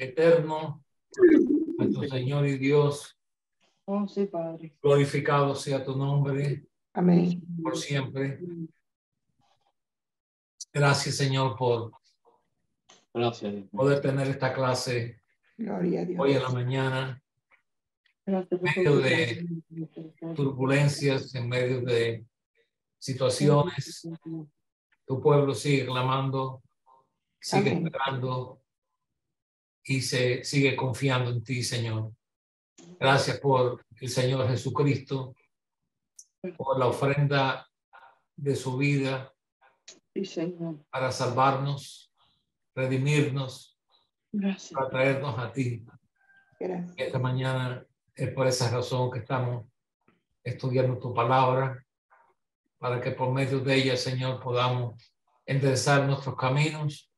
eterno, nuestro Señor y Dios. Oh, sí, Padre. Glorificado sea tu nombre. Amén. Por siempre. Gracias, Señor, por poder tener esta clase. Gloria a Dios. Hoy en la mañana, en medio de turbulencias, en medio de situaciones, tu pueblo sigue clamando, sigue Amén. esperando y se sigue confiando en ti, Señor. Gracias por el Señor Jesucristo, por la ofrenda de su vida Sí, Señor. para salvarnos, redimirnos, Gracias. para traernos a ti. Gracias. Esta mañana es por esa razón que estamos estudiando tu palabra, para que por medio de ella, Señor, podamos enderezar nuestros caminos.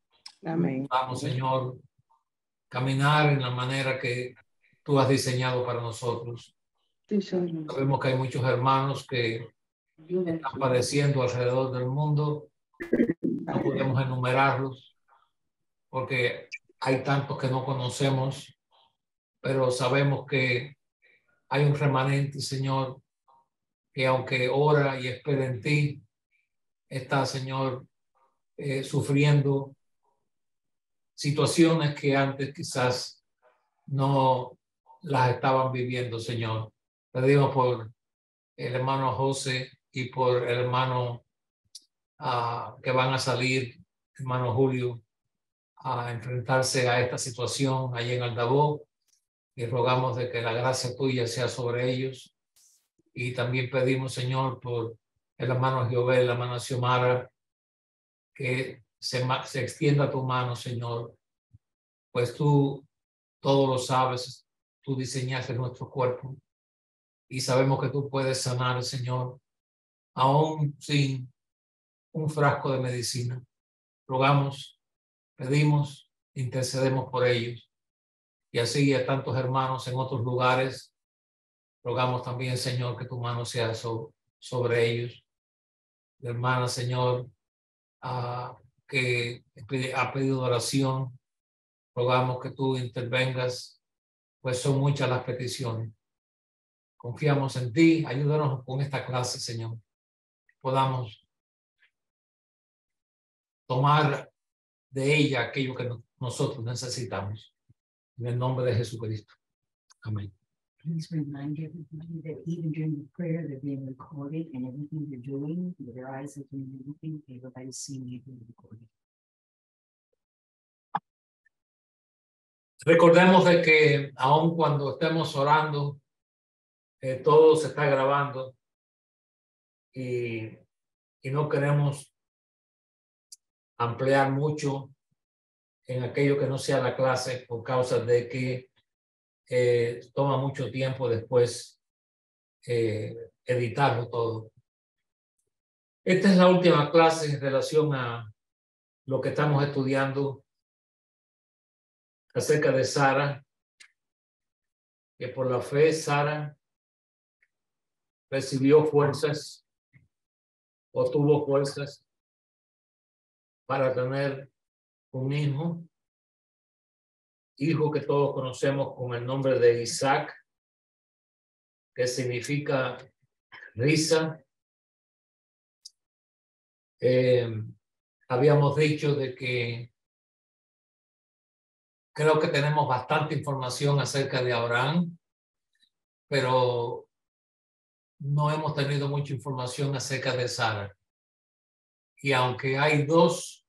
Amén. Podamos, Señor, caminar en la manera que tú has diseñado para nosotros. Sí, Señor. Sabemos que hay muchos hermanos que están padeciendo alrededor del mundo. No podemos enumerarlos porque hay tantos que no conocemos, pero sabemos que hay un remanente, Señor, que aunque ora y espera en ti, está, Señor, sufriendo situaciones que antes quizás no las estaban viviendo, Señor. Pedimos por el hermano José y por el hermano que van a salir, hermano Julio, a enfrentarse a esta situación allí en Aldabó, y rogamos de que la gracia tuya sea sobre ellos. Y también pedimos, Señor, por el hermano Jovel, la hermana Xiomara, que se extienda tu mano, Señor, pues tú todo lo sabes, tú diseñaste nuestro cuerpo y sabemos que tú puedes sanar, Señor, aún sin un frasco de medicina. Rogamos, pedimos, intercedemos por ellos. Y así a tantos hermanos en otros lugares, rogamos también, Señor, que tu mano sea sobre ellos. La hermana, Señor, que ha pedido oración, rogamos que tú intervengas, pues son muchas las peticiones. Confiamos en ti, ayúdanos con esta clase, Señor. Podamos tomar de ella aquello que nosotros necesitamos. En el nombre de Jesucristo. Amén. Please remind everybody that even during the prayer, they're being recorded, and everything you're doing, your eyes are doing everything, everybody's seeing you being recorded. Recordemos de que aun cuando estemos orando, todo se está grabando y no queremos ampliar mucho en aquello que no sea la clase por causa de que toma mucho tiempo después editarlo todo. Esta es la última clase en relación a lo que estamos estudiando acerca de Sara, que por la fe Sara recibió fuerzas o tuvo fuerzas para tener un hijo que todos conocemos con el nombre de Isaac, que significa risa. Habíamos dicho de que creo que tenemos bastante información acerca de Abraham, pero no hemos tenido mucha información acerca de Sara. Y aunque hay dos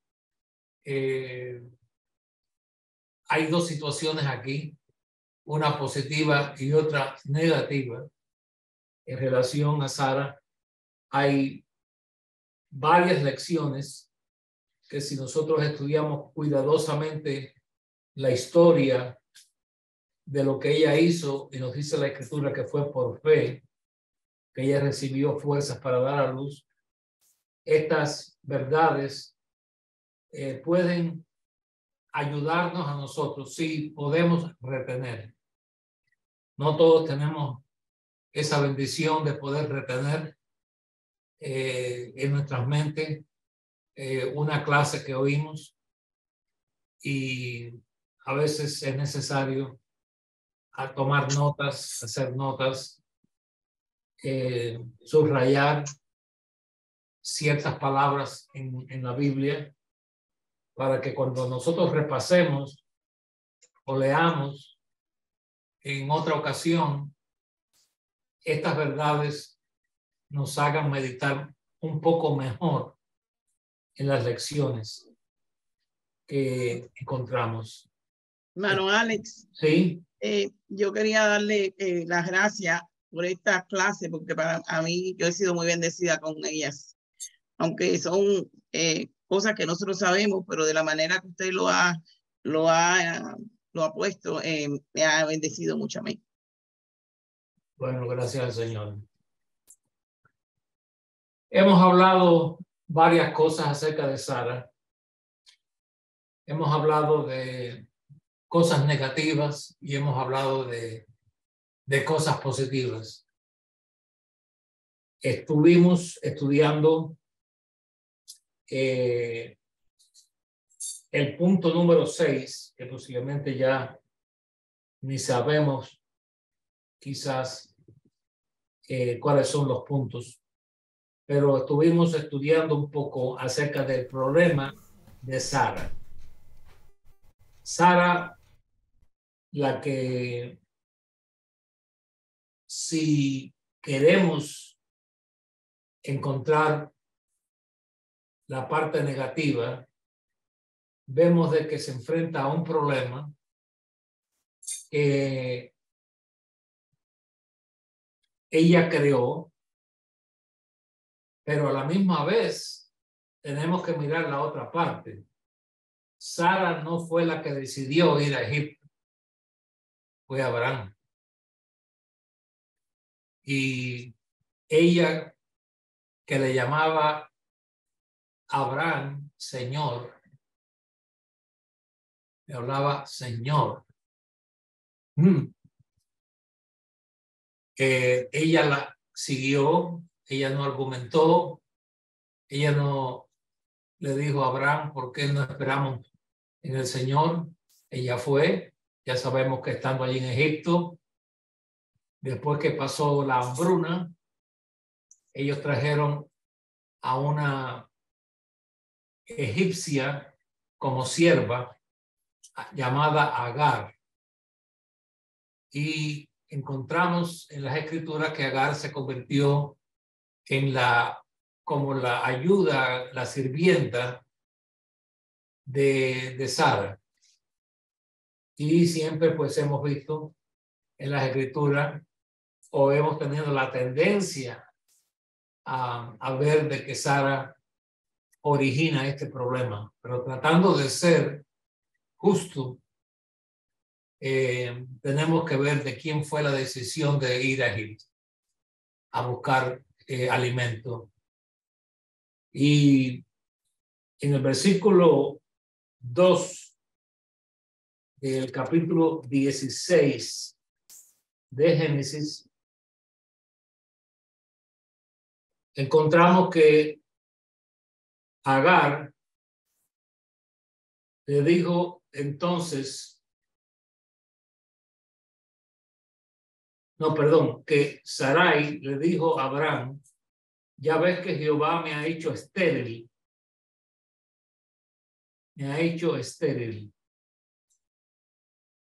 situaciones aquí, una positiva y otra negativa en relación a Sara, hay varias lecciones que si nosotros estudiamos cuidadosamente la historia de lo que ella hizo, y nos dice la Escritura que fue por fe que ella recibió fuerzas para dar a luz, estas verdades pueden ayudarnos a nosotros si podemos retener. No todos tenemos esa bendición de poder retener en nuestras mentes una clase que oímos, y a veces es necesario a tomar notas, hacer notas, subrayar ciertas palabras en la Biblia para que cuando nosotros repasemos o leamos en otra ocasión, estas verdades nos hagan meditar un poco mejor en las lecciones que encontramos. Hermano Alex, Sí, yo quería darle las gracias por esta clase, porque para mí yo he sido muy bendecida con ellas, aunque son cosas que nosotros sabemos, pero de la manera que usted lo ha puesto, me ha bendecido mucho a mí. bueno, gracias al Señor. Hemos hablado varias cosas acerca de Sara. Hemos hablado de cosas negativas y hemos hablado de cosas positivas. Estuvimos estudiando el punto número 6, que posiblemente ya ni sabemos quizás cuáles son los puntos, pero estuvimos estudiando un poco acerca del problema de Sara. Sara, la que si queremos encontrar la parte negativa, vemos de que se enfrenta a un problema que ella creó, pero a la misma vez tenemos que mirar la otra parte. Sara no fue la que decidió ir a Egipto, fue Abraham. Y ella, que le llamaba Abraham, Señor, le hablaba Señor. Ella la siguió, ella no argumentó, ella no le dijo a Abraham, ¿por qué no esperamos en el Señor? Ella fue, ya sabemos que estando allí en Egipto, después que pasó la hambruna, ellos trajeron a una egipcia como sierva llamada Agar. Y encontramos en las escrituras que Agar se convirtió en como la ayuda, la sirvienta de Sara. Y siempre pues hemos visto en las escrituras o hemos tenido la tendencia a ver de que Sara origina este problema, pero tratando de ser justo, tenemos que ver de quién fue la decisión de ir a Egipto a buscar alimento. Y en el versículo 2 del capítulo 16 de Génesis, encontramos que Agar le dijo entonces, que Sarai le dijo a Abraham, ya ves que Jehová me ha hecho estéril. Me ha hecho estéril.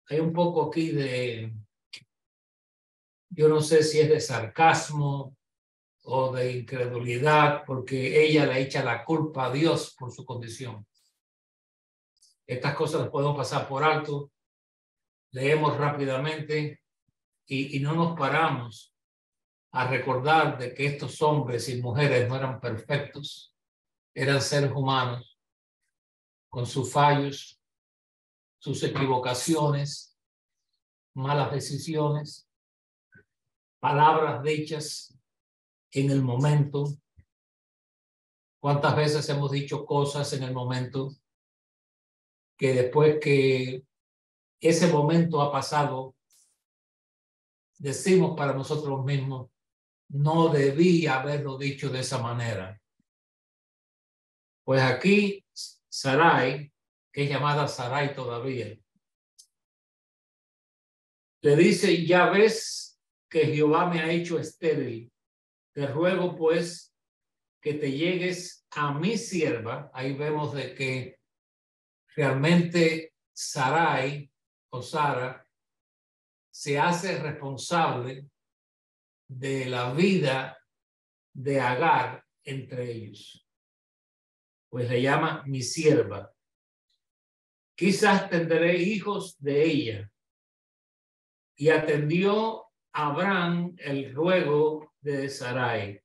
Hay un poco aquí yo no sé si es de sarcasmo o de incredulidad, porque ella le echa la culpa a Dios por su condición. Estas cosas las podemos pasar por alto, leemos rápidamente y no nos paramos a recordar de que estos hombres y mujeres no eran perfectos, eran seres humanos con sus fallos, sus equivocaciones, malas decisiones, palabras dichas en el momento. ¿Cuántas veces hemos dicho cosas en el momento que después que ese momento ha pasado, decimos para nosotros mismos, no debía haberlo dicho de esa manera? Pues aquí Sarai, que es llamada Sarai todavía, Le dice, ya ves que Jehová me ha hecho estéril. Te ruego pues que te llegues a mi sierva. Ahí vemos de que realmente Sarai o Sara se hace responsable de la vida de Agar entre ellos. Pues le llama mi sierva. Quizás tendré hijos de ella. Y atendió Abraham el ruego de Sarai.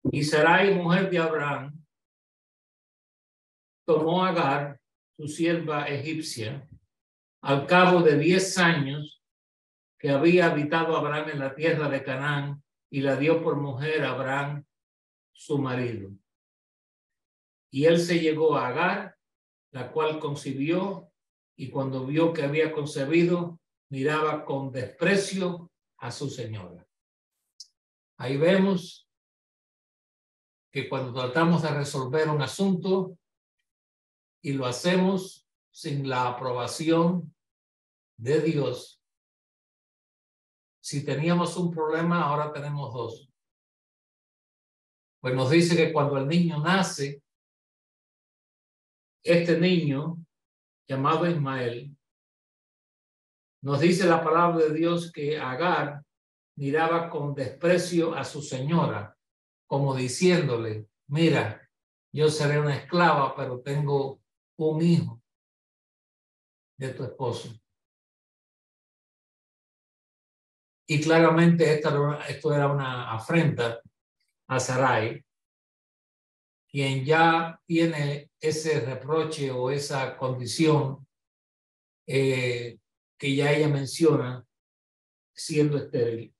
Y Sarai, mujer de Abraham, tomó a Agar, su sierva egipcia, al cabo de 10 años que había habitado Abraham en la tierra de Canaán, y la dio por mujer a Abraham, su marido. Y él se llegó a Agar, la cual concibió, y cuando vio que había concebido, miraba con desprecio a su señora. Ahí vemos que cuando tratamos de resolver un asunto y lo hacemos sin la aprobación de Dios, si teníamos un problema, ahora tenemos dos. Pues nos dice que cuando el niño nace, este niño llamado Ismael, nos dice la palabra de Dios que Agar miraba con desprecio a su señora, como diciéndole, mira, yo seré una esclava, pero tengo un hijo de tu esposo. Y claramente esto era una afrenta a Sarai, quien ya tiene ese reproche o esa condición que ya ella menciona siendo estéril.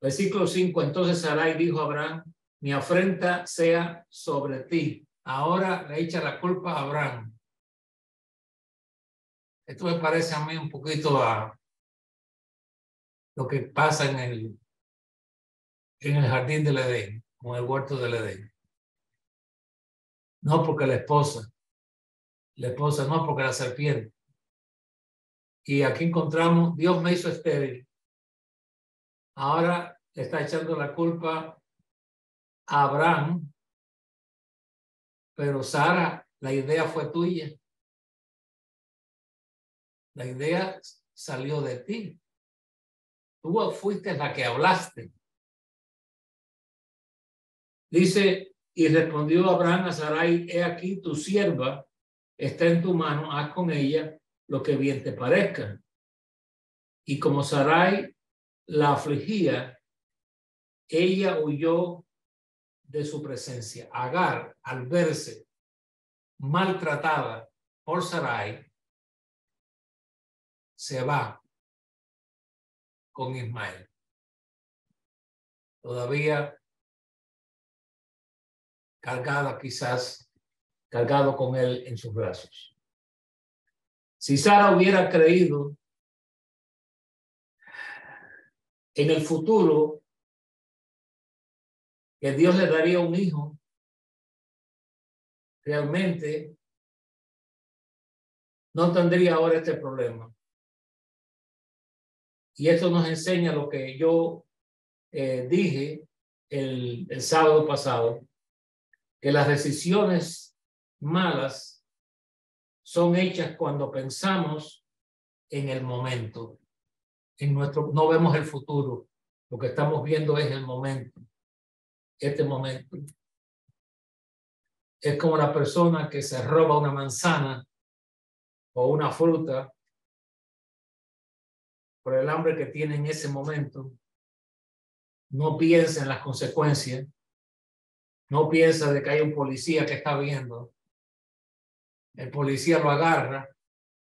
Versículo 5, entonces Sarai dijo a Abraham, mi afrenta sea sobre ti. Ahora le echa la culpa a Abraham. Esto me parece a mí un poquito a lo que pasa en el jardín del Edén, con el huerto del Edén. No porque la esposa no porque la serpiente. Y aquí encontramos, Dios me hizo estéril. Ahora le está echando la culpa a Abraham, pero Sara, la idea fue tuya. La idea salió de ti. Tú fuiste la que hablaste. Dice, y respondió Abraham a Sarai, he aquí tu sierva está en tu mano, haz con ella lo que bien te parezca. Y como Sarai la afligía, ella huyó de su presencia. Agar, al verse maltratada por Sarai, se va con Ismael. Todavía cargado con él en sus brazos. Si Sara hubiera creído en el futuro que Dios le daría un hijo, realmente no tendría ahora este problema. Y esto nos enseña lo que yo dije el sábado pasado, que las decisiones malas son hechas cuando pensamos en el momento. No vemos el futuro, lo que estamos viendo es el momento. Este momento es como la persona que se roba una manzana o una fruta por el hambre que tiene en ese momento. No piensa en las consecuencias, no piensa de que hay un policía que está viendo. El policía lo agarra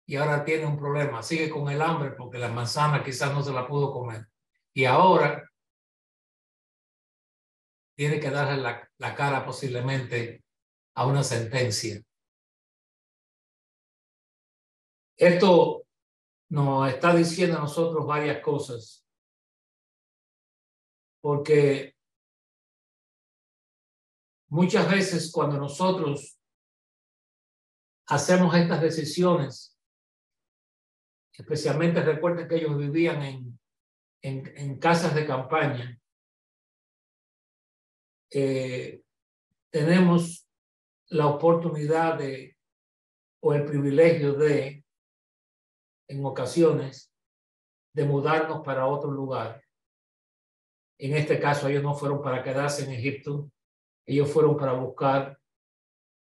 y ahora tiene un problema, sigue con el hambre porque la manzana quizás no se la pudo comer y ahora tiene que darle la cara posiblemente a una sentencia. Esto nos está diciendo a nosotros varias cosas, porque muchas veces cuando nosotros hacemos estas decisiones, especialmente recuerden que ellos vivían en casas de campaña, tenemos la oportunidad de, o el privilegio de, en ocasiones, de mudarnos para otro lugar. En este caso, ellos no fueron para quedarse en Egipto, ellos fueron para buscar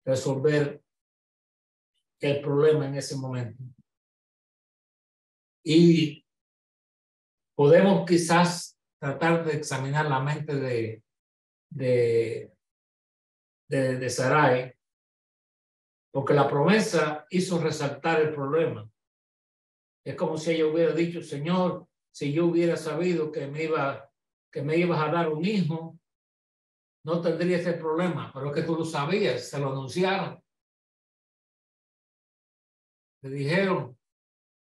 resolver el problema en ese momento. Y podemos quizás tratar de examinar la mente de Sarai, porque la promesa hizo resaltar el problema. Es como si ella hubiera dicho, Señor, si yo hubiera sabido que me ibas a dar un hijo, no tendría ese problema, pero es que tú lo sabías, se lo anunciaron. Te dijeron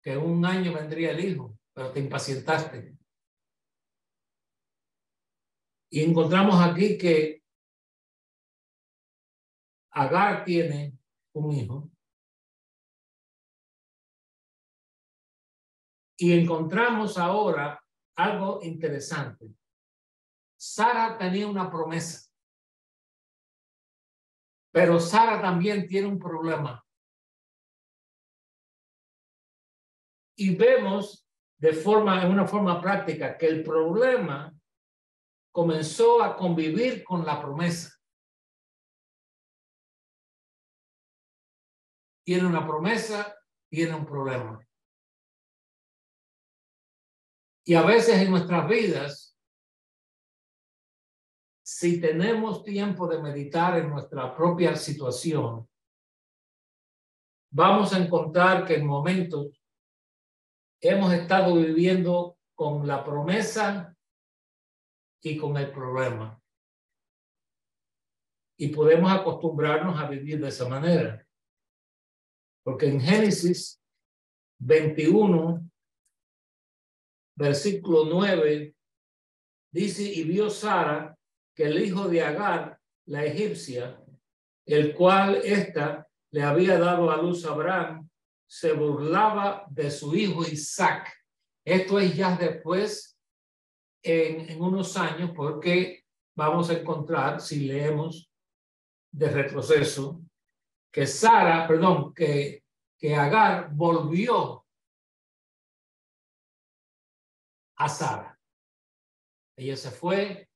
que en 1 año vendría el hijo, pero te impacientaste. Y encontramos aquí que Agar tiene un hijo. Y encontramos ahora algo interesante. Sara tenía una promesa, pero Sara también tiene un problema. Y vemos en una forma práctica que el problema comenzó a convivir con la promesa. Tiene una promesa, tiene un problema. Y a veces en nuestras vidas, si tenemos tiempo de meditar en nuestra propia situación, vamos a encontrar que en momentos hemos estado viviendo con la promesa y con el problema. Y podemos acostumbrarnos a vivir de esa manera. Porque en Génesis 21, versículo 9, dice, y vio Sara que el hijo de Agar, la egipcia, el cual ésta le había dado a luz a Abraham, se burlaba de su hijo Isaac. Esto es ya después, en unos años, porque vamos a encontrar, si leemos de retroceso, que que Agar volvió a Sara. Ella se fue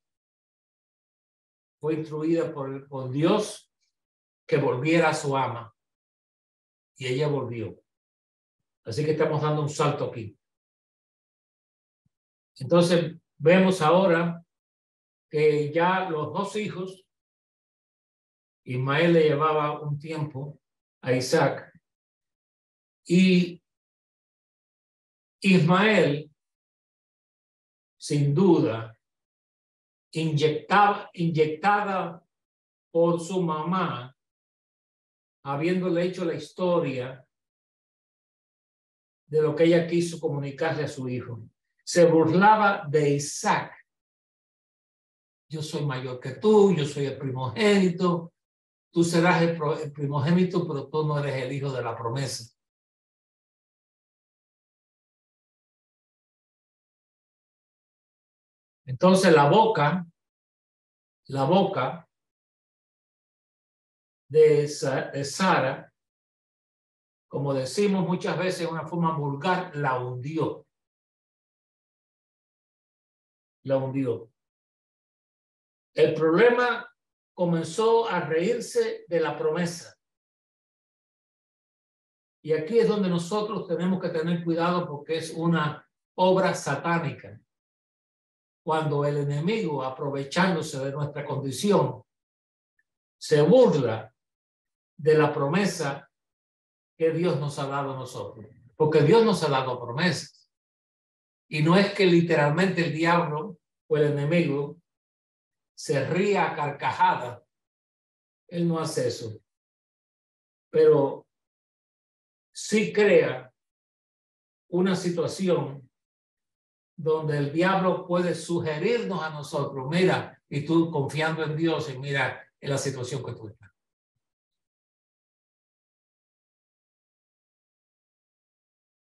instruida por Dios que volviera a su ama. Y ella volvió. Así que estamos dando un salto aquí. Entonces, vemos ahora que ya los 2 hijos, Ismael le llevaba un tiempo a Isaac, y Ismael, sin duda, inyectada por su mamá, habiéndole hecho la historia de lo que ella quiso comunicarle a su hijo. Se burlaba de Isaac. Yo soy mayor que tú, yo soy el primogénito, tú serás el primogénito, pero tú no eres el hijo de la promesa. Entonces la boca de Sara, como decimos muchas veces de una forma vulgar, la hundió. La hundió. El problema comenzó a reírse de la promesa. Y aquí es donde nosotros tenemos que tener cuidado, porque es una obra satánica. Cuando el enemigo, aprovechándose de nuestra condición, se burla de la promesa que Dios nos ha dado a nosotros. Porque Dios nos ha dado promesas. Y no es que literalmente el diablo o el enemigo se ría a carcajadas. Él no hace eso. Pero sí crea una situación donde el diablo puede sugerirnos a nosotros, mira, y tú confiando en Dios, y mira en la situación que tú estás.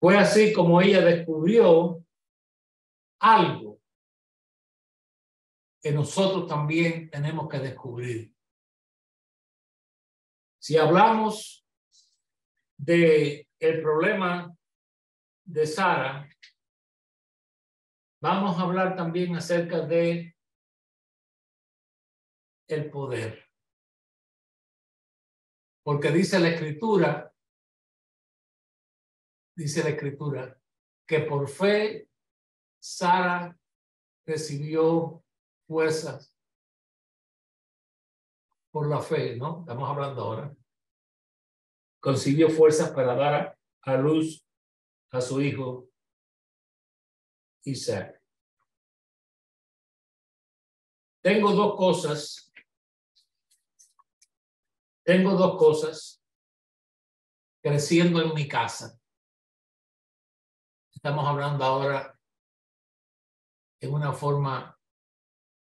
Fue así como ella descubrió algo que nosotros también tenemos que descubrir. Si hablamos de el problema de Sara, vamos a hablar también acerca de el poder. Porque dice la Escritura que por fe Sara recibió fuerzas por la fe, ¿no? Estamos hablando ahora. Consiguió fuerzas para dar a luz a su hijo Isaac. Tengo dos cosas creciendo en mi casa. Estamos hablando ahora en una forma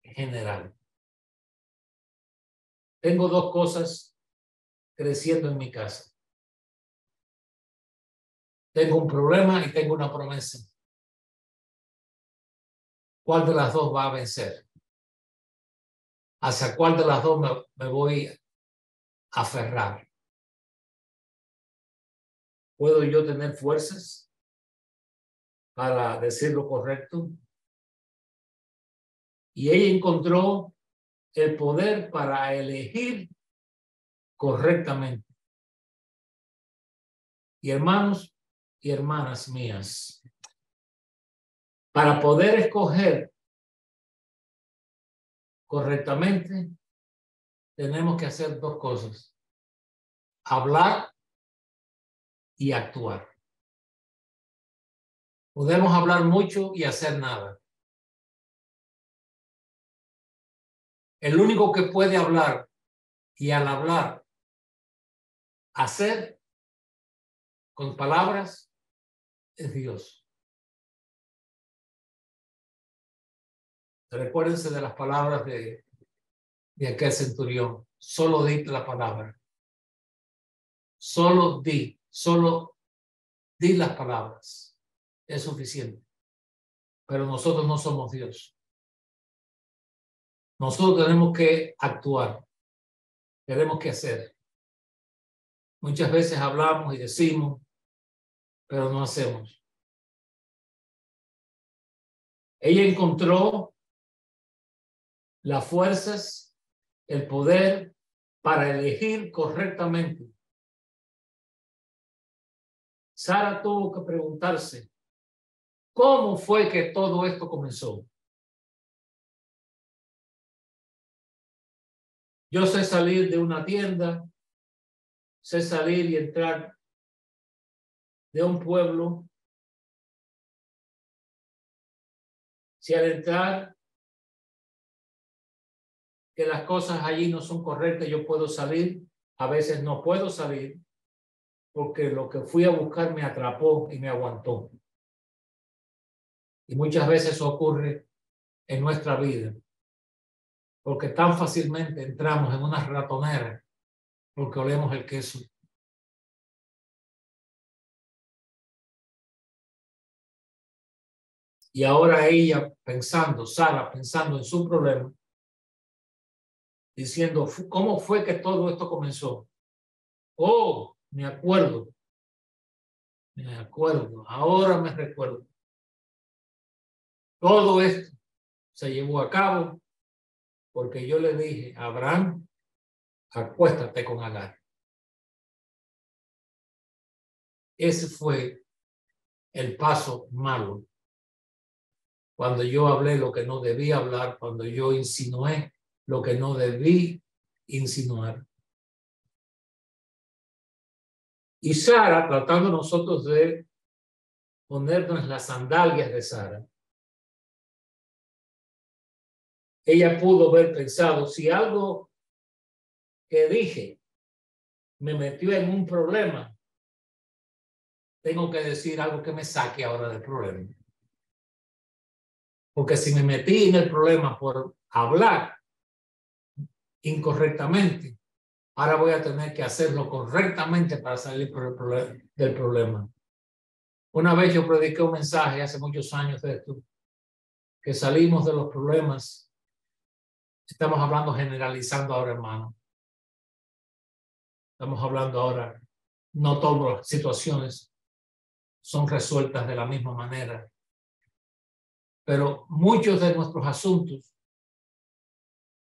general. Tengo dos cosas creciendo en mi casa. Tengo un problema y tengo una promesa. ¿Cuál de las dos va a vencer? ¿Hacia cuál de las dos me voy a aferrar? ¿Puedo yo tener fuerzas para decir lo correcto? Y ella encontró el poder para elegir correctamente. Y hermanos y hermanas mías, para poder escoger correctamente, tenemos que hacer dos cosas: hablar y actuar. Podemos hablar mucho y hacer nada. El único que puede hablar y al hablar hacer con palabras es Dios. Recuérdense de las palabras de aquel centurión. Solo di la palabra. Solo di las palabras. Es suficiente. Pero nosotros no somos Dios. Nosotros tenemos que actuar. Tenemos que hacer. Muchas veces hablamos y decimos, pero no hacemos. Ella encontró las fuerzas, el poder para elegir correctamente. Sara tuvo que preguntarse, ¿cómo fue que todo esto comenzó? Yo sé salir de una tienda, sé salir y entrar de un pueblo. Si al entrar que las cosas allí no son correctas, yo puedo salir, a veces no puedo salir porque lo que fui a buscar me atrapó y me aguantó. Y muchas veces eso ocurre en nuestra vida, porque tan fácilmente entramos en una ratonera porque olemos el queso. Y ahora ella pensando, Sara pensando en su problema, diciendo, ¿cómo fue que todo esto comenzó? Oh, me acuerdo, ahora me recuerdo. Todo esto se llevó a cabo porque yo le dije a Abraham, acuéstate con Agar. Ese fue el paso malo. Cuando yo hablé lo que no debía hablar, cuando yo insinué lo que no debí insinuar. Y Sara, tratando nosotros de ponernos las sandalias de Sara, ella pudo haber pensado, si algo que dije me metió en un problema, tengo que decir algo que me saque ahora del problema. Porque si me metí en el problema por hablar incorrectamente, ahora voy a tener que hacerlo correctamente para salir del problema. Una vez yo prediqué un mensaje hace muchos años de esto, que salimos de los problemas. Estamos hablando generalizando ahora, hermano. Estamos hablando ahora, no todas las situaciones son resueltas de la misma manera, pero muchos de nuestros asuntos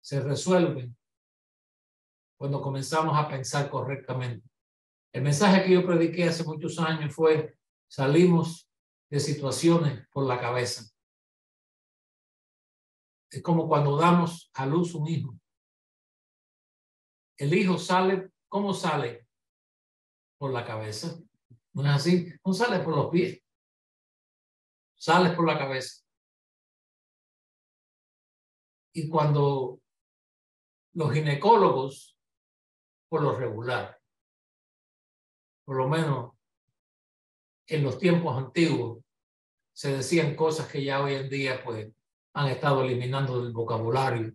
se resuelven cuando comenzamos a pensar correctamente. El mensaje que yo prediqué hace muchos años fue: salimos de situaciones por la cabeza. Es como cuando damos a luz un hijo. El hijo sale, ¿cómo sale? Por la cabeza. No es así, no sale por los pies. Sale por la cabeza. Y cuando los ginecólogos, por lo regular, por lo menos en los tiempos antiguos, se decían cosas que ya hoy en día pues han estado eliminando del vocabulario.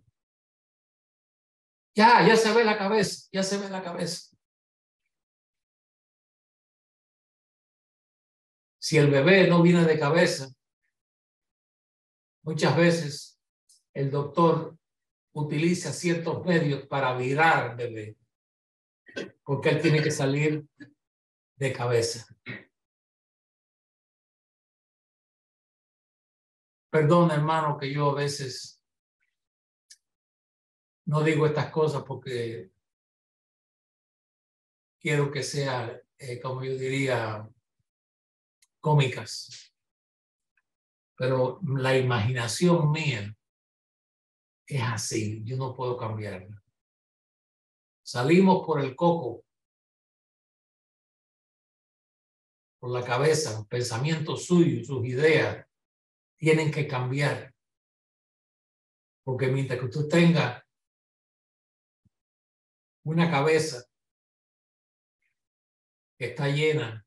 Ya se ve la cabeza, ya se ve la cabeza. Si el bebé no viene de cabeza, muchas veces el doctor utiliza ciertos medios para virar al bebé, porque él tiene que salir de cabeza. Perdón, hermano, que yo a veces no digo estas cosas porque quiero que sea, como yo diría, cómicas. Pero la imaginación mía es así, yo no puedo cambiarla. Salimos por el coco, por la cabeza, los pensamientos suyos, sus ideas tienen que cambiar. Porque mientras que usted tenga una cabeza que está llena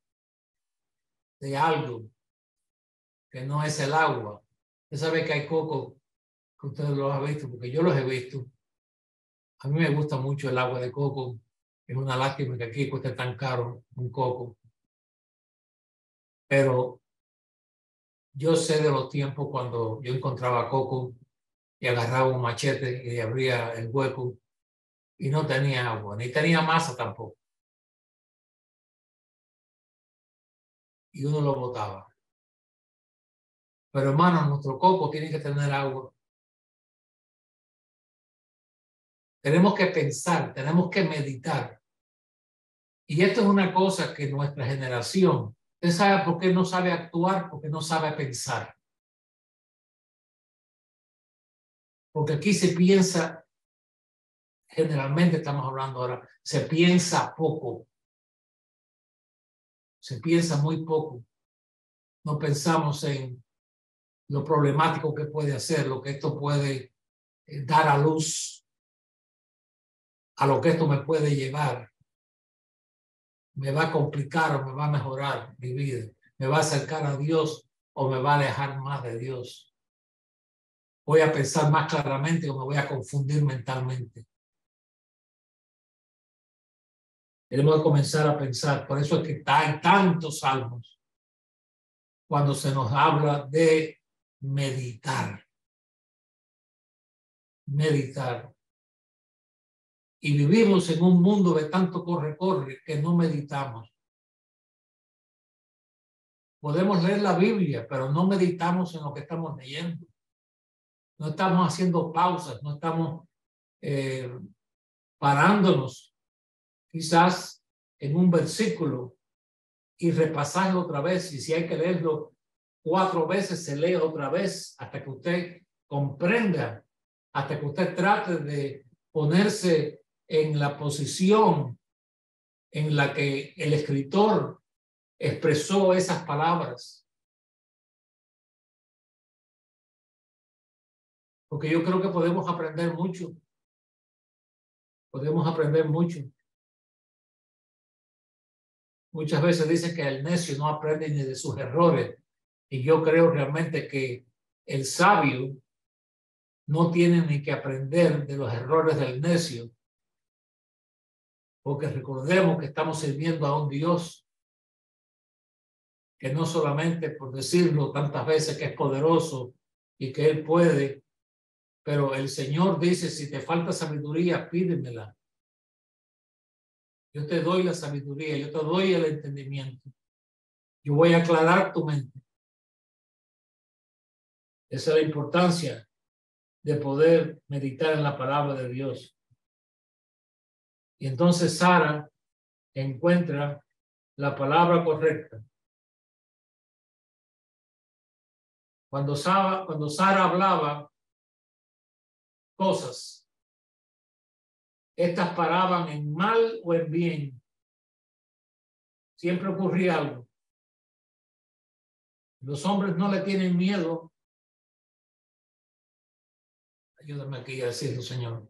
de algo que no es el agua, usted sabe que hay coco que ustedes lo han visto, porque yo los he visto. A mí me gusta mucho el agua de coco. Es una lástima que aquí cueste tan caro un coco. Pero yo sé de los tiempos cuando yo encontraba coco y agarraba un machete y abría el hueco y no tenía agua, ni tenía masa tampoco. Y uno lo botaba. Pero hermano, nuestro coco tiene que tener agua. Tenemos que pensar, tenemos que meditar. Y esto es una cosa que nuestra generación, ¿usted sabe por qué no sabe actuar? Porque no sabe pensar. Porque aquí se piensa, generalmente estamos hablando ahora, se piensa poco. Se piensa muy poco. No pensamos en lo problemático que puede hacer, lo que esto puede dar a luz, a lo que esto me puede llevar. Me va a complicar o me va a mejorar mi vida. Me va a acercar a Dios o me va a alejar más de Dios. Voy a pensar más claramente o me voy a confundir mentalmente. Tenemos que comenzar a pensar. Por eso es que hay tantos salmos cuando se nos habla de meditar. Meditar. Y vivimos en un mundo de tanto corre-corre que no meditamos. Podemos leer la Biblia, pero no meditamos en lo que estamos leyendo. No estamos haciendo pausas, no estamos parándonos quizás en un versículo y repasarlo otra vez. Y si hay que leerlo 4 veces, se lee otra vez hasta que usted comprenda, hasta que usted trate de ponerse en la posición en la que el escritor expresó esas palabras. Porque yo creo que podemos aprender mucho. Podemos aprender mucho. Muchas veces dicen que el necio no aprende ni de sus errores. Y yo creo realmente que el sabio no tiene ni que aprender de los errores del necio. Porque recordemos que estamos sirviendo a un Dios que no solamente por decirlo tantas veces que es poderoso y que Él puede, pero el Señor dice, si te falta sabiduría, pídemela. Yo te doy la sabiduría, yo te doy el entendimiento. Yo voy a aclarar tu mente. Esa es la importancia de poder meditar en la palabra de Dios. Y entonces Sara encuentra la palabra correcta. Cuando Sara hablaba cosas, estas paraban en mal o en bien. Siempre ocurría algo. Los hombres no le tienen miedo. Ayúdame aquí a decirlo, Señor.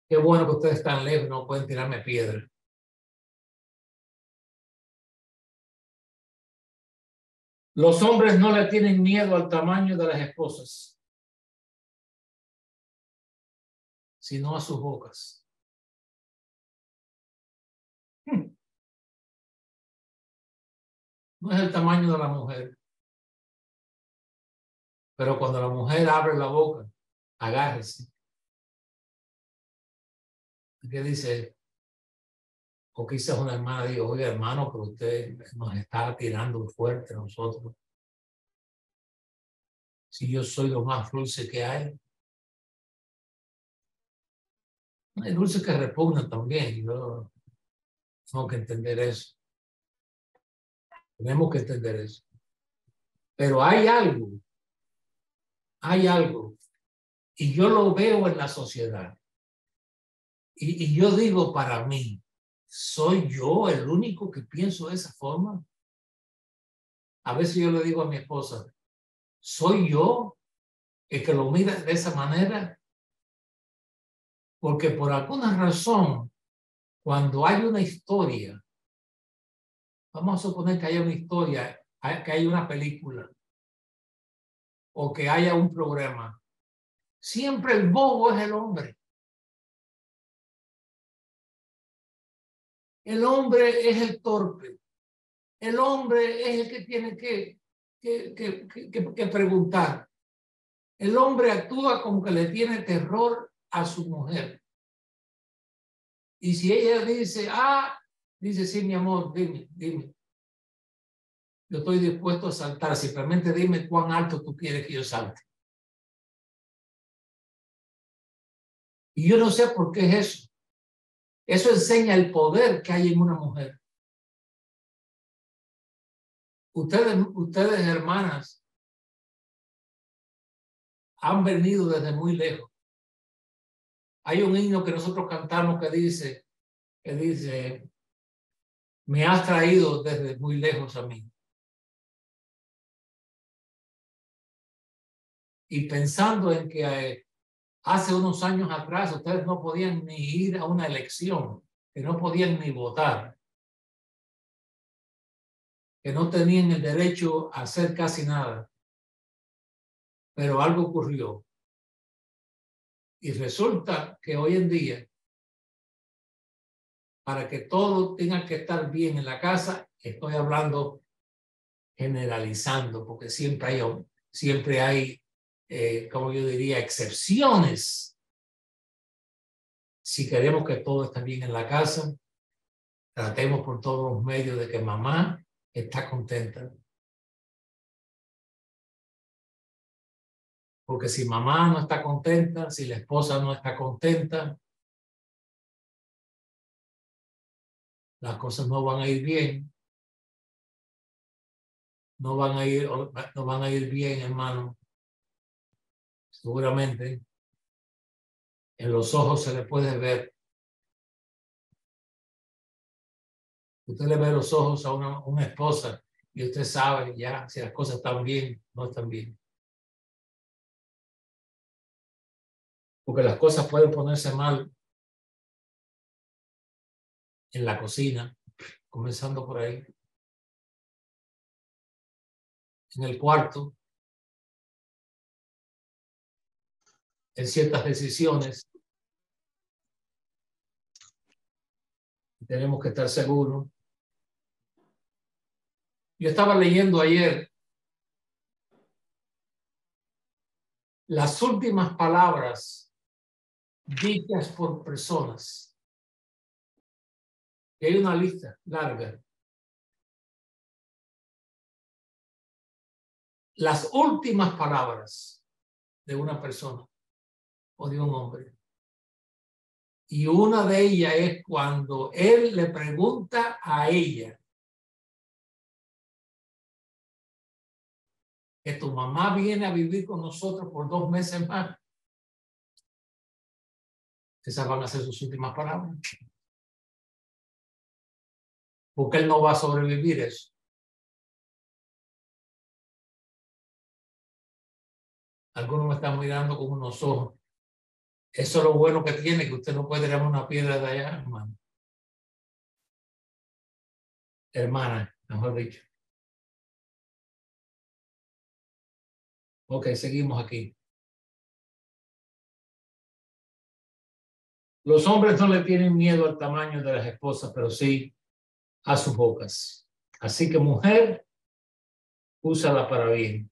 Qué bueno que ustedes están lejos, no pueden tirarme piedra. Los hombres no le tienen miedo al tamaño de las esposas, sino a sus bocas. No es el tamaño de la mujer. Pero cuando la mujer abre la boca, agárrese. ¿Qué dice? O quizás una hermana diga, oye hermano, pero usted nos está tirando fuerte a nosotros. Si yo soy lo más dulce que hay. Hay dulces que repugnan también. Yo tengo que entender eso. Tenemos que entender eso. Pero hay algo. Hay algo. Y yo lo veo en la sociedad. Y yo digo para mí, ¿soy yo el único que pienso de esa forma? A veces yo le digo a mi esposa, ¿soy yo el que lo mira de esa manera? Porque por alguna razón, cuando hay una historia, vamos a suponer que haya una historia, que haya una película, o que haya un programa, siempre el bobo es el hombre. El hombre es el torpe. El hombre es el que tiene que preguntar. El hombre actúa como que le tiene terror a su mujer. Y si ella dice, dice, sí, mi amor, dime. Yo estoy dispuesto a saltar. Simplemente dime cuán alto tú quieres que yo salte. Y yo no sé por qué es eso. Eso enseña el poder que hay en una mujer. Ustedes, hermanas, han venido desde muy lejos. Hay un himno que nosotros cantamos que dice, me has traído desde muy lejos a mí. Y pensando en que hace unos años atrás ustedes no podían ni ir a una elección, que no podían ni votar, que no tenían el derecho a hacer casi nada. Pero algo ocurrió. Y resulta que hoy en día, para que todo tenga que estar bien en la casa, estoy hablando generalizando, porque siempre hay como yo diría, excepciones. Si queremos que todo esté bien en la casa, tratemos por todos los medios de que mamá está contenta. Porque si mamá no está contenta, si la esposa no está contenta, las cosas no van a ir bien. No van a ir bien, hermano. Seguramente en los ojos se le puede ver. Usted le ve los ojos a una esposa y usted sabe ya si las cosas están bien o no están bien. Porque las cosas pueden ponerse mal en la cocina, comenzando por ahí, en el cuarto, en ciertas decisiones. Tenemos que estar seguros. Yo estaba leyendo ayer las últimas palabras dichas por personas. Y hay una lista larga. Las últimas palabras de una persona o de un hombre. Y una de ellas es cuando él le pregunta a ella que tu mamá viene a vivir con nosotros por 2 meses más. Esas van a ser sus últimas palabras. Porque él no va a sobrevivir eso. Algunos me están mirando con unos ojos. Eso es lo bueno que tiene, que usted no puede tirar una piedra de allá, hermano. Hermana, mejor dicho. Ok, seguimos aquí. Los hombres no le tienen miedo al tamaño de las esposas, pero sí a sus bocas. Así que, mujer, úsala para bien.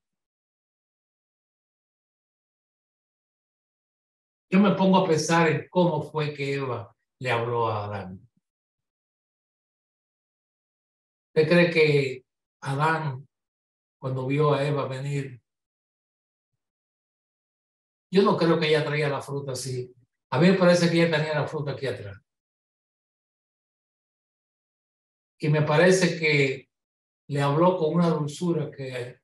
Yo me pongo a pensar en cómo fue que Eva le habló a Adán. ¿Usted cree que Adán, cuando vio a Eva venir, yo no creo que ella traía la fruta así? A mí me parece que ella tenía la fruta aquí atrás. Y me parece que le habló con una dulzura que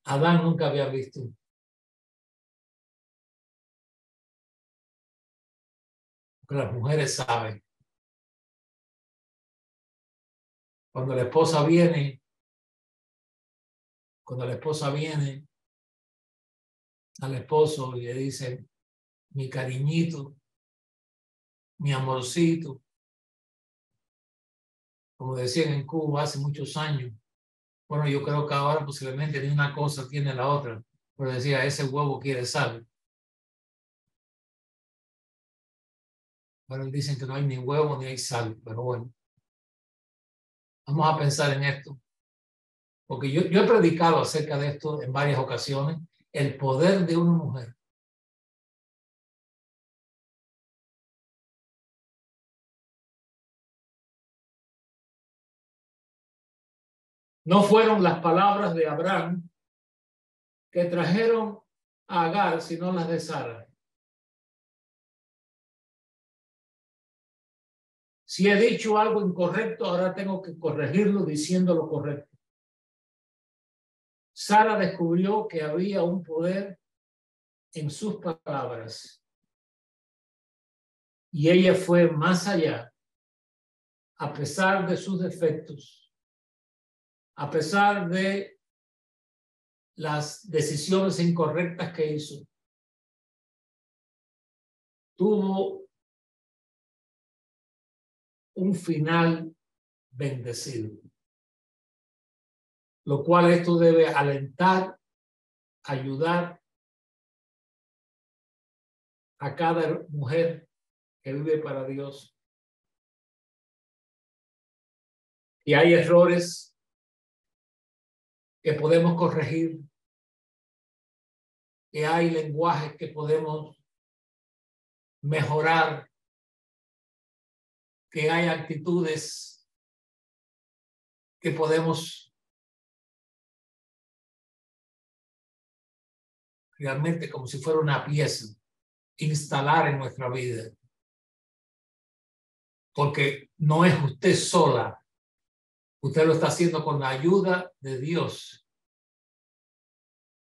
Adán nunca había visto. Porque las mujeres saben. Cuando la esposa viene al esposo y le dice, mi cariñito, mi amorcito, como decían en Cuba hace muchos años. Bueno, yo creo que ahora posiblemente ni una cosa tiene la otra, pero decía, ese huevo quiere sal. Ahora dicen que no hay ni huevo ni hay sal, pero bueno. Vamos a pensar en esto. Porque yo he predicado acerca de esto en varias ocasiones, el poder de una mujer. No fueron las palabras de Abraham que trajeron a Agar, sino las de Sara. Si he dicho algo incorrecto, ahora tengo que corregirlo diciendo lo correcto. Sara descubrió que había un poder en sus palabras y ella fue más allá, a pesar de sus defectos, a pesar de las decisiones incorrectas que hizo. Tuvo un final bendecido, lo cual esto debe alentar, ayudar a cada mujer que vive para Dios. Y hay errores que podemos corregir, que hay lenguajes que podemos mejorar, que hay actitudes que podemos realmente, como si fuera una pieza, instalar en nuestra vida. Porque no es usted sola. Usted lo está haciendo con la ayuda de Dios.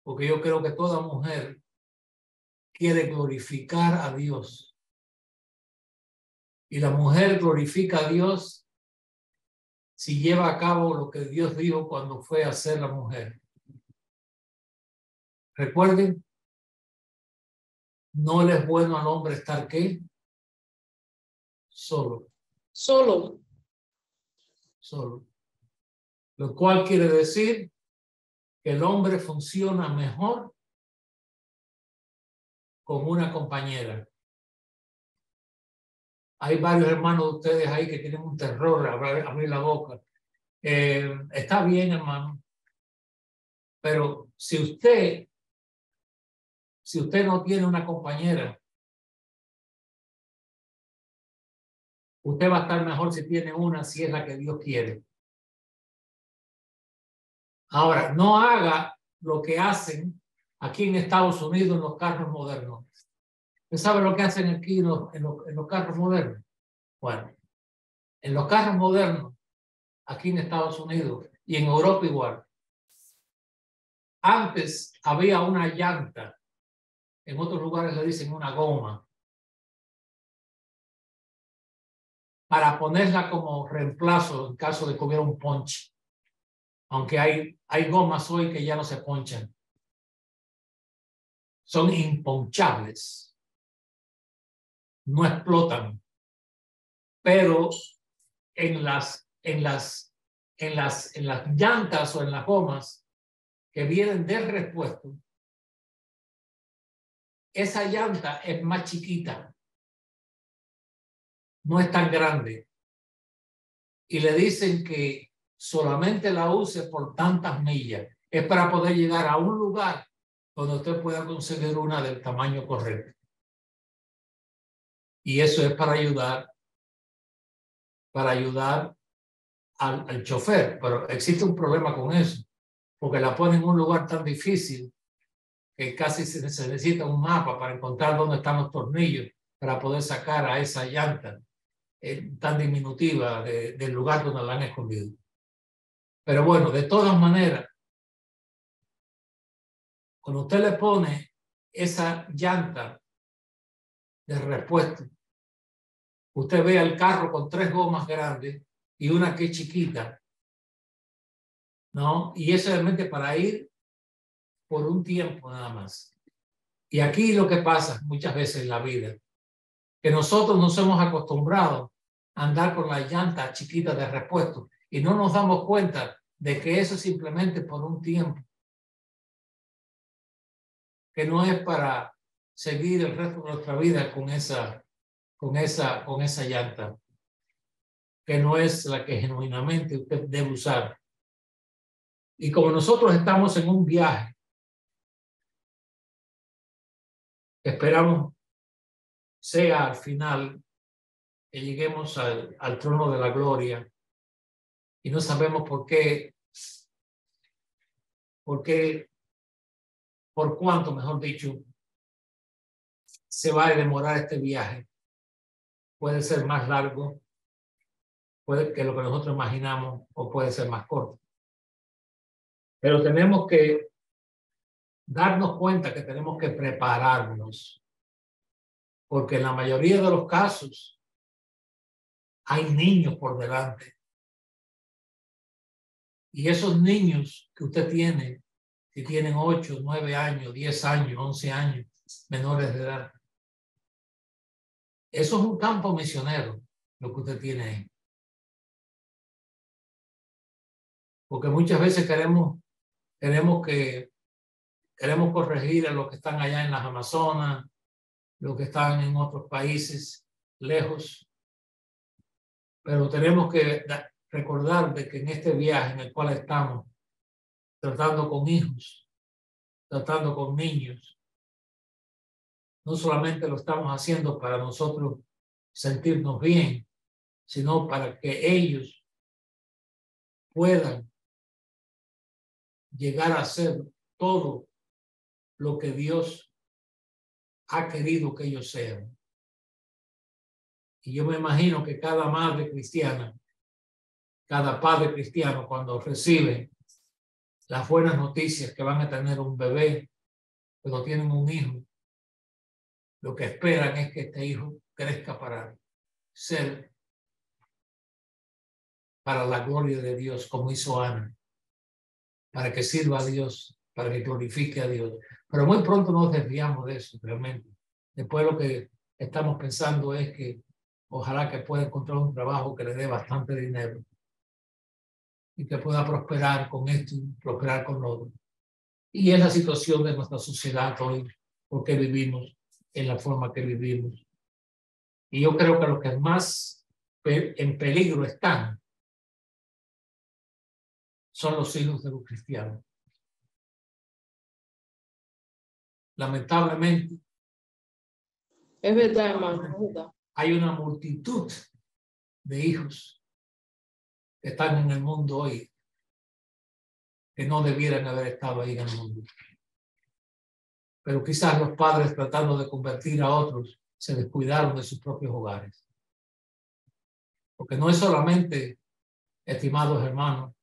Porque yo creo que toda mujer quiere glorificar a Dios. Y la mujer glorifica a Dios si lleva a cabo lo que Dios dijo cuando fue a ser la mujer. Recuerden, no le es bueno al hombre estar ¿qué? Solo. Solo. Lo cual quiere decir que el hombre funciona mejor con una compañera. Hay varios hermanos de ustedes ahí que tienen un terror a abrir la boca. Está bien, hermano. Pero si usted no tiene una compañera, usted va a estar mejor si tiene una, si es la que Dios quiere. Ahora, no haga lo que hacen aquí en Estados Unidos en los carros modernos. ¿Usted sabe lo que hacen aquí en los carros modernos? Bueno, en los carros modernos, aquí en Estados Unidos y en Europa igual, antes había una llanta, en otros lugares le dicen una goma, para ponerla como reemplazo en caso de que hubiera un ponche. Aunque hay gomas hoy que ya no se ponchan. Son imponchables. No explotan. Pero en las llantas o en las gomas que vienen del repuesto, esa llanta es más chiquita. No es tan grande. Y le dicen que solamente la use por tantas millas. Es para poder llegar a un lugar donde usted pueda conseguir una del tamaño correcto. Y eso es para ayudar al chofer. Pero existe un problema con eso, porque la ponen en un lugar tan difícil que casi se necesita un mapa para encontrar dónde están los tornillos para poder sacar a esa llanta tan diminutiva del lugar donde la han escondido. Pero bueno, de todas maneras, cuando usted le pone esa llanta de repuesto, usted ve el carro con 3 gomas grandes y una que es chiquita, ¿no? Y eso es realmente para ir por un tiempo nada más. Y aquí lo que pasa muchas veces en la vida, que nosotros nos hemos acostumbrado a andar con la llanta chiquita de repuesto y no nos damos cuenta de que eso es simplemente por un tiempo, que no es para seguir el resto de nuestra vida con esa llanta, que no es la que genuinamente usted debe usar. Y como nosotros estamos en un viaje, esperamos sea al final que lleguemos al trono de la gloria y no sabemos por cuánto, mejor dicho, se va a demorar este viaje. Puede ser más largo, puede que lo que nosotros imaginamos, o puede ser más corto. Pero tenemos que darnos cuenta que tenemos que prepararnos, porque en la mayoría de los casos hay niños por delante. Y esos niños que usted tiene, que tienen 8, 9 años, 10 años, 11 años, menores de edad, eso es un campo misionero, lo que usted tiene ahí. Porque muchas veces queremos corregir a los que están allá en las Amazonas, los que están en otros países lejos. Pero tenemos que recordar de que en este viaje en el cual estamos, tratando con hijos, tratando con niños, no solamente lo estamos haciendo para nosotros sentirnos bien, sino para que ellos puedan llegar a ser todo lo que Dios ha querido que ellos sean. Y yo me imagino que cada madre cristiana, cada padre cristiano, cuando recibe las buenas noticias que van a tener un bebé, cuando tienen un hijo, lo que esperan es que este hijo crezca para ser para la gloria de Dios, como hizo Ana, para que sirva a Dios, para que glorifique a Dios. Pero muy pronto nos desviamos de eso, realmente. Después lo que estamos pensando es que ojalá que pueda encontrar un trabajo que le dé bastante dinero y que pueda prosperar con esto y prosperar con lo otro. Y es la situación de nuestra sociedad hoy, porque vivimos en la forma que vivimos. Y yo creo que los que más en peligro están son los hijos de los cristianos. Lamentablemente, Es verdad, hermano, es verdad. hay una multitud de hijos que están en el mundo hoy que no debieran haber estado ahí en el mundo. Pero quizás los padres, tratando de convertir a otros, se descuidaron de sus propios hogares. Porque no es solamente, estimados hermanos,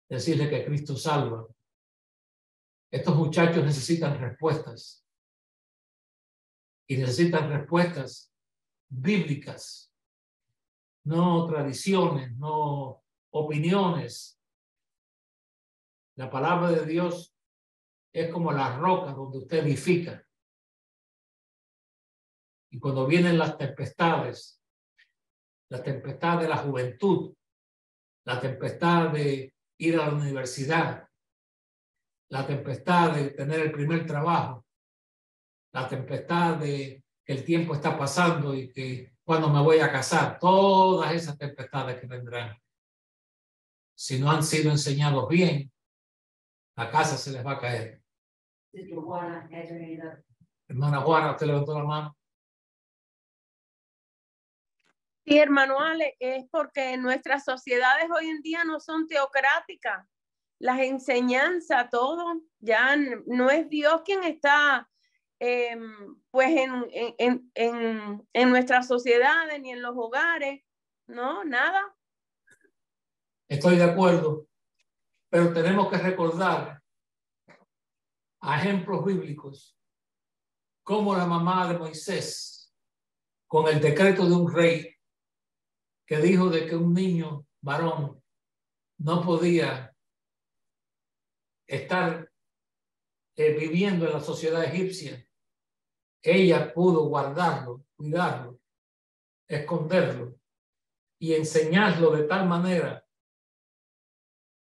decirle que Cristo salva. Estos muchachos necesitan respuestas. Y necesitan respuestas bíblicas, no tradiciones, no opiniones. La palabra de Dios es como la roca donde usted edifica. Y cuando vienen las tempestades de la juventud, la tempestad de ir a la universidad, la tempestad de tener el primer trabajo, la tempestad de que el tiempo está pasando y que cuando me voy a casar, todas esas tempestades que vendrán, si no han sido enseñados bien, la casa se les va a caer. Hermana Juana, usted levantó la mano. Sí, hermano Ale, es porque nuestras sociedades hoy en día no son teocráticas. Las enseñanzas, todo, ya no es Dios quien está pues en nuestras sociedades ni en los hogares, no, nada. Estoy de acuerdo, pero tenemos que recordar a ejemplos bíblicos como la mamá de Moisés, con el decreto de un rey que dijo de que un niño varón no podía estar viviendo en la sociedad egipcia. Ella pudo guardarlo, cuidarlo, esconderlo y enseñarlo de tal manera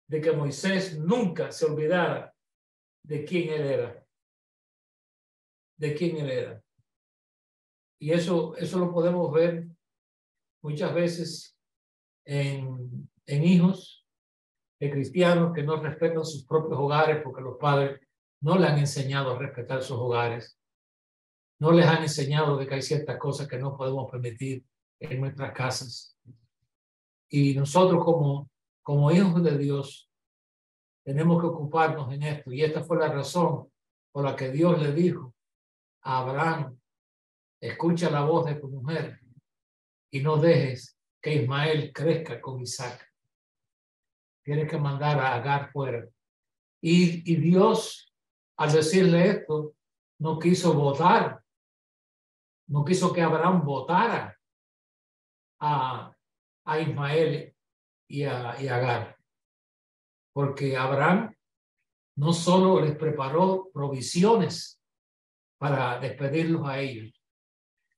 de que Moisés nunca se olvidara de quién él era. De quién él era. Y eso lo podemos ver muchas veces en hijos de cristianos que no respetan sus propios hogares porque los padres no le han enseñado a respetar sus hogares. No les han enseñado de que hay ciertas cosas que no podemos permitir en nuestras casas. Y nosotros como hijos de Dios tenemos que ocuparnos en esto. Y esta fue la razón por la que Dios le dijo a Abraham: escucha la voz de tu mujer y no dejes que Ismael crezca con Isaac. Tienes que mandar a Agar fuera. Y Dios, al decirle esto, no quiso votar. No quiso que Abraham votara a Ismael y a Agar. Porque Abraham no solo les preparó provisiones para despedirlos a ellos,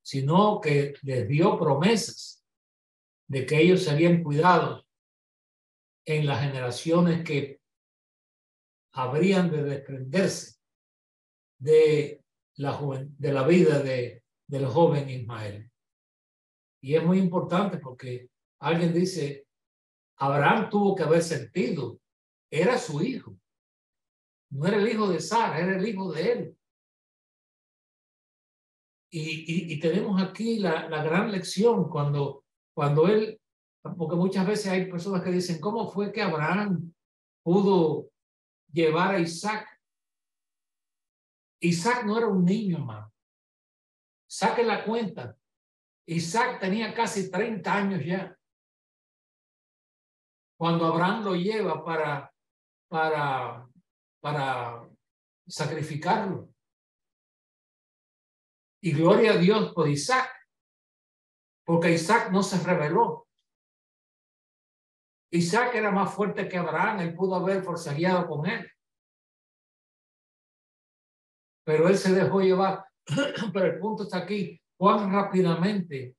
sino que les dio promesas de que ellos serían cuidados en las generaciones que habrían de desprenderse de la vida del joven Ismael. Y es muy importante porque alguien dice, Abraham tuvo que haber sentido, era su hijo. No era el hijo de Sara, era el hijo de él. Y tenemos aquí la gran lección cuando él, porque muchas veces hay personas que dicen, ¿cómo fue que Abraham pudo llevar a Isaac? Isaac no era un niño, hermano. Saque la cuenta. Isaac tenía casi 30 años ya cuando Abraham lo lleva para sacrificarlo. Y gloria a Dios por Isaac, porque Isaac no se rebeló. Isaac era más fuerte que Abraham, él pudo haber forcejeado con él. Pero él se dejó llevar. Pero el punto está aquí, cuán rápidamente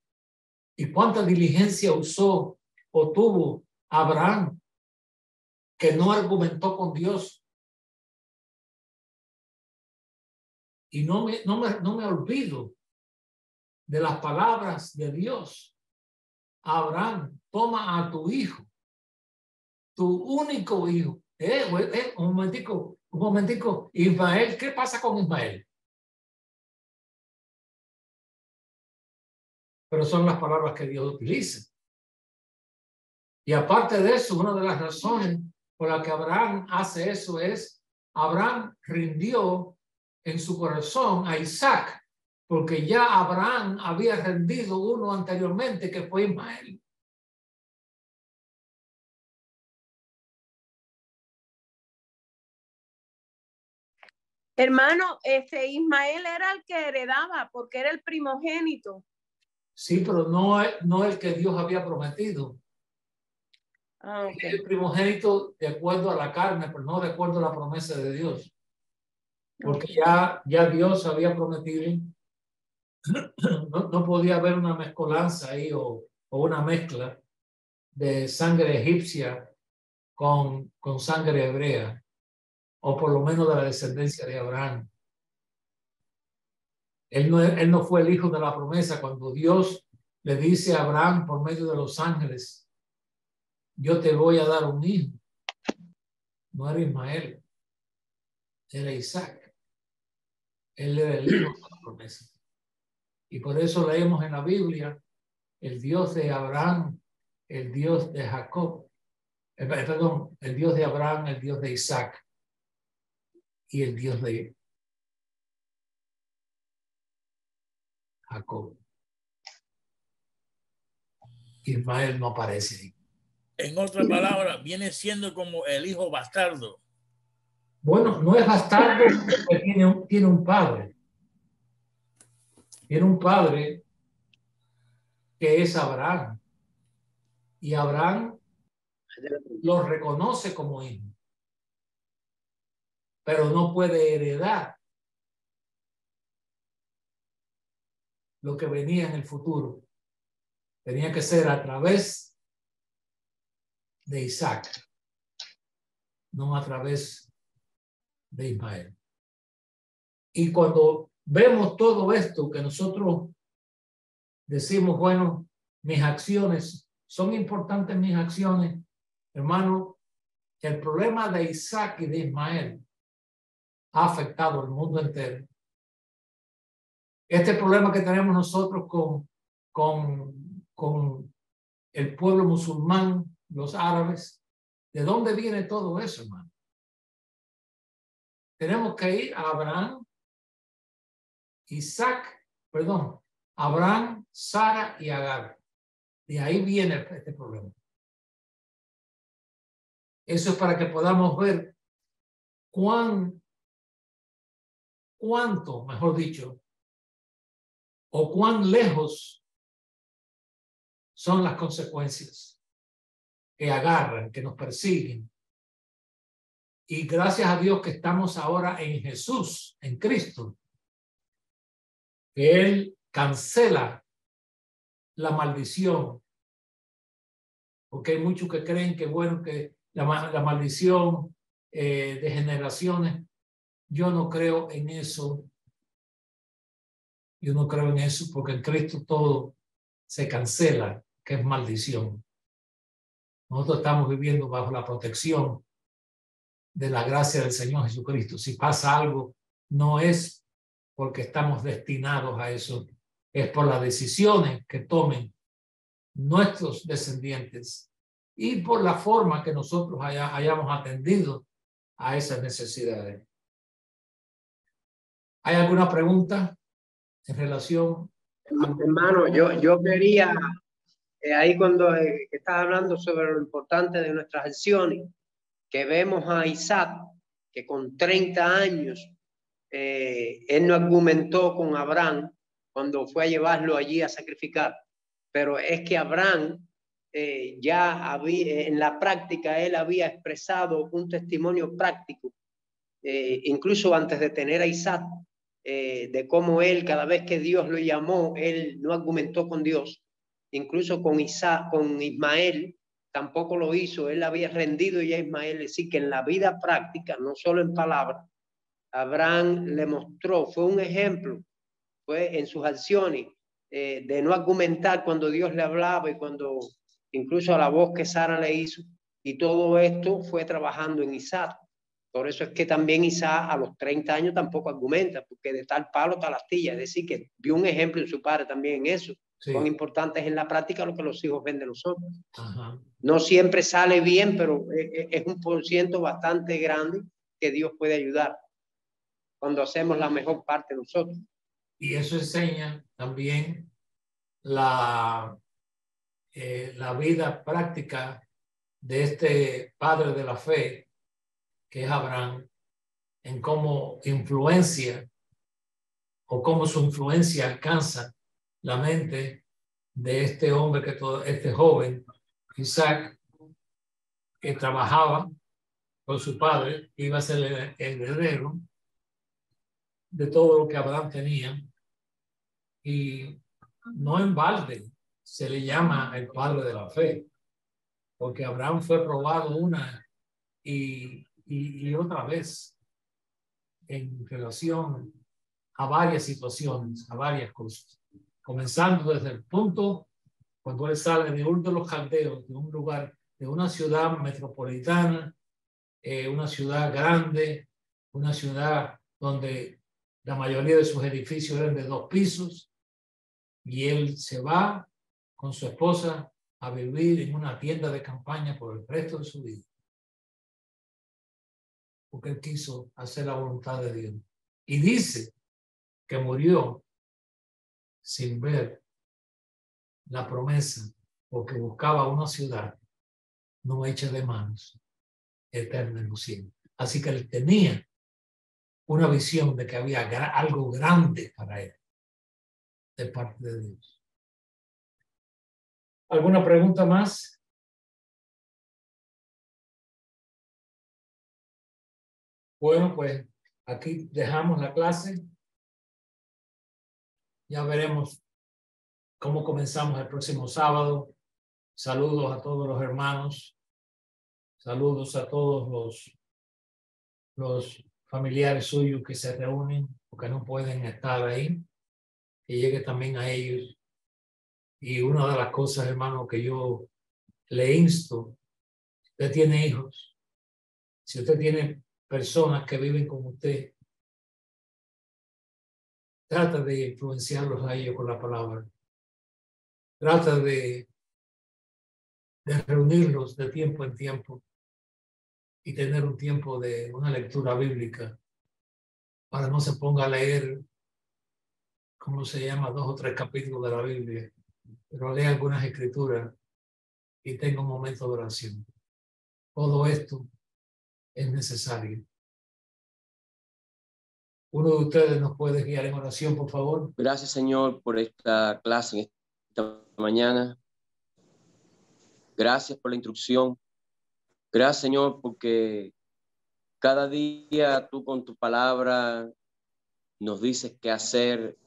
y cuánta diligencia usó o tuvo Abraham, que no argumentó con Dios. Y no me olvido de las palabras de Dios a Abraham: toma a tu hijo, tu único hijo. Un momentico. Ismael, ¿qué pasa con Ismael? Pero son las palabras que Dios utiliza. Y aparte de eso, una de las razones por la que Abraham hace eso es: Abraham rindió en su corazón a Isaac, porque ya Abraham había rendido uno anteriormente, que fue Ismael. Hermano, Ismael era el que heredaba porque era el primogénito. Sí, pero no el que Dios había prometido. Ah, okay. El primogénito de acuerdo a la carne, pero no de acuerdo a la promesa de Dios. Porque ya Dios había prometido. No podía haber una mezcolanza ahí o una mezcla de sangre egipcia con sangre hebrea, o por lo menos de la descendencia de Abraham. Él no fue el hijo de la promesa cuando Dios le dice a Abraham por medio de los ángeles: yo te voy a dar un hijo. No era Ismael, era Isaac. Él era el hijo de la promesa. Y por eso leemos en la Biblia: el Dios de Abraham, el Dios de Jacob, el Dios de Abraham, el Dios de Isaac y el Dios de Jacob. Ismael no aparece ahí. En otras palabras, viene siendo como el hijo bastardo. Bueno, no es bastardo, porque tiene un padre. Tiene un padre que es Abraham. Y Abraham lo reconoce como hijo. Pero no puede heredar lo que venía en el futuro. Tenía que ser a través de Isaac, no a través de Ismael. Y cuando vemos todo esto, que nosotros decimos: bueno, mis acciones son importantes, mis acciones, hermano, el problema de Isaac y de Ismael ha afectado al mundo entero. Este problema que tenemos nosotros con el pueblo musulmán, los árabes, ¿de dónde viene todo eso, hermano? Tenemos que ir a Abraham, Sara y Agar. De ahí viene este problema. Eso es para que podamos ver cuánto, mejor dicho, o cuán lejos son las consecuencias que agarran, que nos persiguen. Y gracias a Dios que estamos ahora en Jesús, en Cristo, que Él cancela la maldición. Porque hay muchos que creen que, bueno, que la maldición de generaciones, yo no creo en eso. Yo no creo en eso, porque en Cristo todo se cancela, que es maldición. Nosotros estamos viviendo bajo la protección de la gracia del Señor Jesucristo. Si pasa algo, no es porque estamos destinados a eso, es por las decisiones que tomen nuestros descendientes y por la forma que nosotros hayamos atendido a esas necesidades. ¿Hay alguna pregunta en relación? Hermano, yo quería, ahí cuando estás hablando sobre lo importante de nuestras acciones, que vemos a Isaac, que con 30 años, él no argumentó con Abraham cuando fue a llevarlo allí a sacrificar, pero es que Abraham ya había, en la práctica, él había expresado un testimonio práctico, incluso antes de tener a Isaac, de cómo él, cada vez que Dios lo llamó, él no argumentó con Dios. Incluso con Ismael tampoco lo hizo. Él había rendido ya a Ismael. Es decir, que en la vida práctica, no solo en palabras, Abraham le mostró, fue un ejemplo, fue en sus acciones, de no argumentar cuando Dios le hablaba y cuando incluso a la voz que Sara le hizo. Y todo esto fue trabajando en Isaac. Por eso es que también Isaac a los 30 años tampoco argumenta, porque de tal palo tal astilla. Es decir, que vio un ejemplo en su padre también en eso. Sí. Son importantes en la práctica lo que los hijos ven de nosotros. Ajá. No siempre sale bien, pero es un % bastante grande que Dios puede ayudar cuando hacemos la mejor parte nosotros. Y eso enseña también la vida práctica de este padre de la fe, que es Abraham, en cómo influencia o cómo su influencia alcanza la mente de este hombre, este joven, Isaac, que trabajaba con su padre, iba a ser el heredero de todo lo que Abraham tenía. Y no en balde se le llama el padre de la fe, porque Abraham fue probado una y otra vez en relación a varias situaciones, a varias cosas, comenzando desde el punto cuando él sale de Ur de los Caldeos, de un lugar, de una ciudad metropolitana, una ciudad grande, una ciudad donde la mayoría de sus edificios eran de 2 pisos, y él se va con su esposa a vivir en una tienda de campaña por el resto de su vida, porque él quiso hacer la voluntad de Dios. Y dice que murió sin ver la promesa, porque buscaba una ciudad no hecha de manos, eterna en los cielos. Así que él tenía una visión de que había algo grande para él de parte de Dios. ¿Alguna pregunta más? Bueno, pues aquí dejamos la clase. Ya veremos cómo comenzamos el próximo sábado. Saludos a todos los hermanos. Saludos a todos los familiares suyos que se reúnen porque no pueden estar ahí. Que llegue también a ellos. Y una de las cosas, hermano, que yo le insto, usted tiene hijos. Si usted tiene personas que viven con usted, trata de influenciarlos a ellos con la palabra. Trata de reunirlos de tiempo en tiempo y tener un tiempo de una lectura bíblica para no se ponga a leer, ¿cómo se llama? 2 o 3 capítulos de la Biblia, pero lea algunas escrituras y tenga un momento de oración. Todo esto es necesario. Uno de ustedes nos puede guiar en oración, por favor. Gracias, Señor, por esta clase en esta mañana. Gracias por la instrucción. Gracias, Señor, porque cada día tú con tu palabra nos dices qué hacer.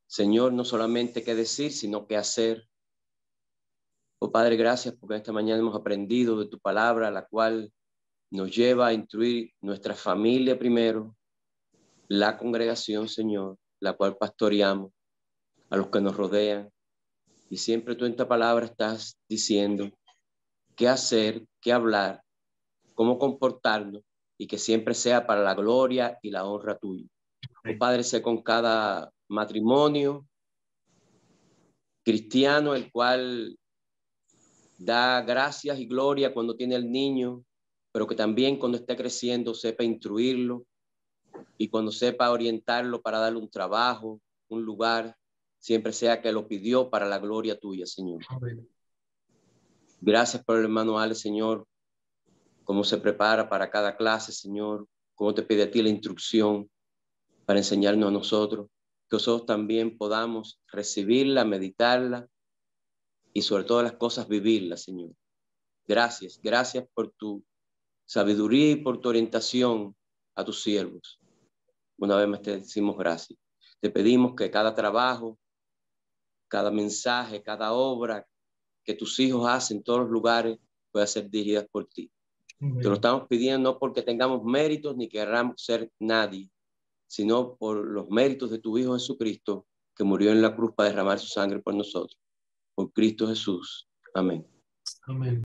Señor, no solamente qué decir, sino qué hacer. Oh Padre, gracias porque esta mañana hemos aprendido de tu palabra, la cual nos lleva a instruir nuestra familia primero, la congregación, Señor, la cual pastoreamos, a los que nos rodean. Y siempre tú en esta palabra estás diciendo qué hacer, qué hablar, cómo comportarnos y que siempre sea para la gloria y la honra tuya. Oh Padre, sé con cada matrimonio cristiano, el cual da gracias y gloria cuando tiene el niño, pero que también cuando esté creciendo sepa instruirlo y cuando sepa orientarlo para darle un trabajo, un lugar, siempre sea que lo pidió para la gloria tuya, Señor. Amén. Gracias por el hermano Ale, Señor, cómo se prepara para cada clase, Señor, cómo te pide a ti la instrucción para enseñarnos a nosotros, que nosotros también podamos recibirla, meditarla y sobre todas las cosas vivirla, Señor. Gracias, gracias por tu sabiduría y por tu orientación a tus siervos. Una vez más te decimos gracias. Te pedimos que cada trabajo, cada mensaje, cada obra que tus hijos hacen en todos los lugares pueda ser dirigida por ti. Te lo estamos pidiendo no porque tengamos méritos ni querramos ser nadie, sino por los méritos de tu Hijo Jesucristo, que murió en la cruz para derramar su sangre por nosotros. Por Cristo Jesús. Amén. Amén.